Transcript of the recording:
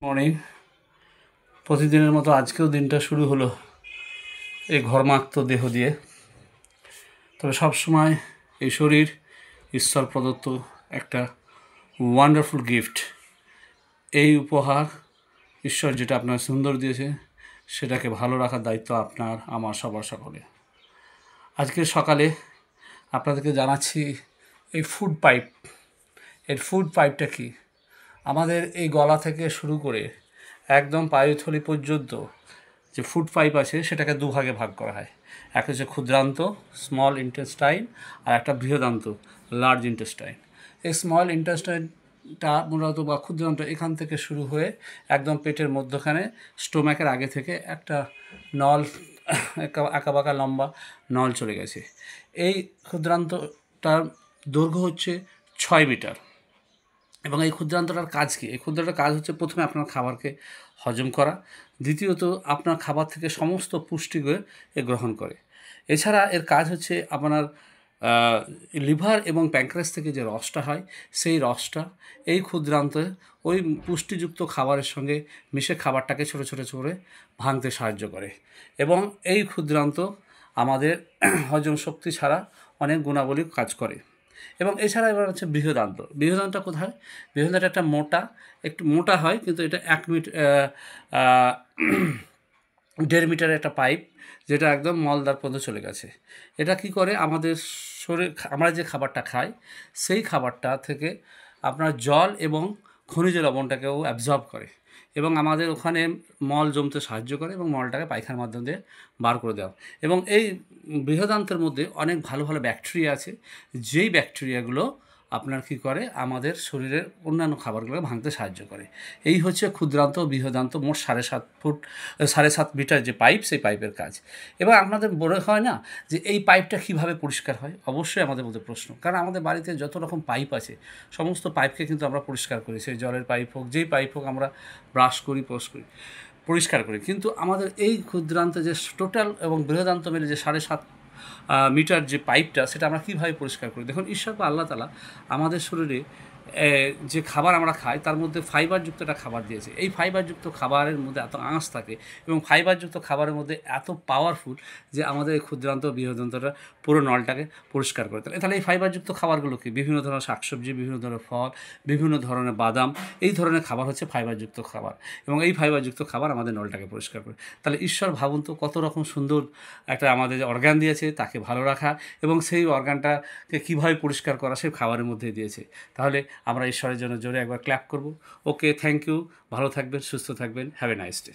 Morning. প্রতিদিনের মতো আজকেও দিনটা শুরু হলো এই ঘর্মাক্ত দেহ দিয়ে। তবে সবসময় এই শরীর ঈশ্বর প্রদত্ত একটা ওয়ান্ডারফুল গিফট। এই উপহার ঈশ্বর যেটা আপনার সুন্দর দিয়েছে সেটাকে ভালো রাখার দায়িত্ব আপনার, আমার, সবার সকলে। আজকের সকালে আপনাদেরকে জানাচ্ছি এই ফুড পাইপ। এর ফুড পাইপটা কি? আমাদের এই গলা থেকে শুরু করে একদম পায়ুথলি পর্যন্ত যে ফুড পাইপ আছে সেটাকে দুভাগে ভাগ করা হয়। একটা হচ্ছে ক্ষুদ্রান্ত স্মল ইন্টেস্টাইন, আর একটা বৃহদান্ত লার্জ ইন্টেস্টাইন। এই স্মল ইন্টেস্টাইনটা মূলত বা ক্ষুদ্রান্ত এখান থেকে শুরু হয়ে একদম পেটের মধ্যখানে স্টোম্যাকের আগে থেকে একটা নল, আঁকাবাঁকা লম্বা নল চলে গেছে। এই ক্ষুদ্রান্তটার দৈর্ঘ্য হচ্ছে 6 মিটার। এবং এই ক্ষুদ্রান্তটার কাজ কী? এই ক্ষুদ্রান্তটার কাজ হচ্ছে প্রথমে আপনার খাবারকে হজম করা, দ্বিতীয়ত আপনার খাবার থেকে সমস্ত পুষ্টিগুলো এ গ্রহণ করে। এছাড়া এর কাজ হচ্ছে আপনার লিভার এবং প্যাঙ্ক্রিয়াস থেকে যে রসটা হয় সেই রসটা এই ক্ষুদ্রান্তে ওই পুষ্টিযুক্ত খাবারের সঙ্গে মিশে খাবারটাকে ছোটো ছোটো করে ভাঙতে সাহায্য করে। এবং এই ক্ষুদ্রান্ত আমাদের হজম শক্তি ছাড়া অনেক গুণাবলী কাজ করে। এবং এছাড়া এবার হচ্ছে বৃহদান্ত। বৃহদান্তটা কোথায়? বৃহদান্তটা একটা একটু মোটা হয়, কিন্তু এটা 1.5 মিটারের একটা পাইপ, যেটা একদম মলদ্বার পর্যন্ত চলে গেছে। এটা কি করে? আমাদের শরীর, আমরা যে খাবারটা খাই সেই খাবারটা থেকে আপনার জল এবং খনিজ লবণটাকেও অ্যাবজর্ব করে এবং আমাদের ওখানে মল জমতে সাহায্য করে এবং মলটাকে পায়খানার মাধ্যম দিয়ে বার করে দেওয়া। এবং এই বৃহদান্তের মধ্যে অনেক ভালো ভালো ব্যাকটেরিয়া আছে, যেই ব্যাকটেরিয়াগুলো আপনার কী করে? আমাদের শরীরের অন্যান্য খাবারগুলোকে ভাঙতে সাহায্য করে। এই হচ্ছে ক্ষুদ্রান্ত বৃহদান্ত, মোট 7.5 মিটার যে পাইপ, সেই পাইপের কাজ। এবার আপনাদের মনে হয় না যে এই পাইপটা কীভাবে পরিষ্কার হয়? অবশ্যই আমাদের মধ্যে প্রশ্ন, কারণ আমাদের বাড়িতে যত রকম পাইপ আছে সমস্ত পাইপকে কিন্তু আমরা পরিষ্কার করি। সেই জলের পাইপ হোক, যেই পাইপ হোক, আমরা ব্রাশ করি, পরিষ্কার করি। কিন্তু আমাদের এই ক্ষুদ্রান্ত যে টোটাল এবং বৃহদান্ত মিলে যে 7.5 মিটার যে পাইপটা, সেটা আমরা কীভাবে পরিষ্কার করি? দেখুন, ঈশ্বর বা আল্লাহ তাআলা আমাদের শরীরে যে খাবার আমরা খাই তার মধ্যে ফাইবারযুক্ত একটা খাবার দিয়েছে। এই ফাইবারযুক্ত খাবারের মধ্যে এত আঁশ থাকে এবং ফাইবারযুক্ত খাবারের মধ্যে এত পাওয়ারফুল যে আমাদের এই ক্ষুদ্রান্ত বৃহদান্তটা পুরো নলটাকে পরিষ্কার করে তোলে। তাহলে এই ফাইবারযুক্ত খাবারগুলো কি? বিভিন্ন ধরনের শাকসবজি, বিভিন্ন ধরনের ফল, বিভিন্ন ধরনের বাদাম, এই ধরনের খাবার হচ্ছে ফাইবারযুক্ত খাবার। এবং এই ফাইবারযুক্ত খাবার আমাদের নলটাকে পরিষ্কার করে। তাহলে ঈশ্বর ভাবুন তো কত রকম সুন্দর একটা আমাদের যে অর্গান দিয়েছে, তাকে ভালো রাখা এবং সেই অর্গানটাকে কীভাবে পরিষ্কার করা সেই খাবারের মধ্যে দিয়েছে। তাহলে আমরা ঈশ্বরের জন্য জোরে একবার ক্ল্যাপ করব। ওকে, থ্যাংক ইউ। ভালো থাকবেন, সুস্থ থাকবেন। Have a nice day.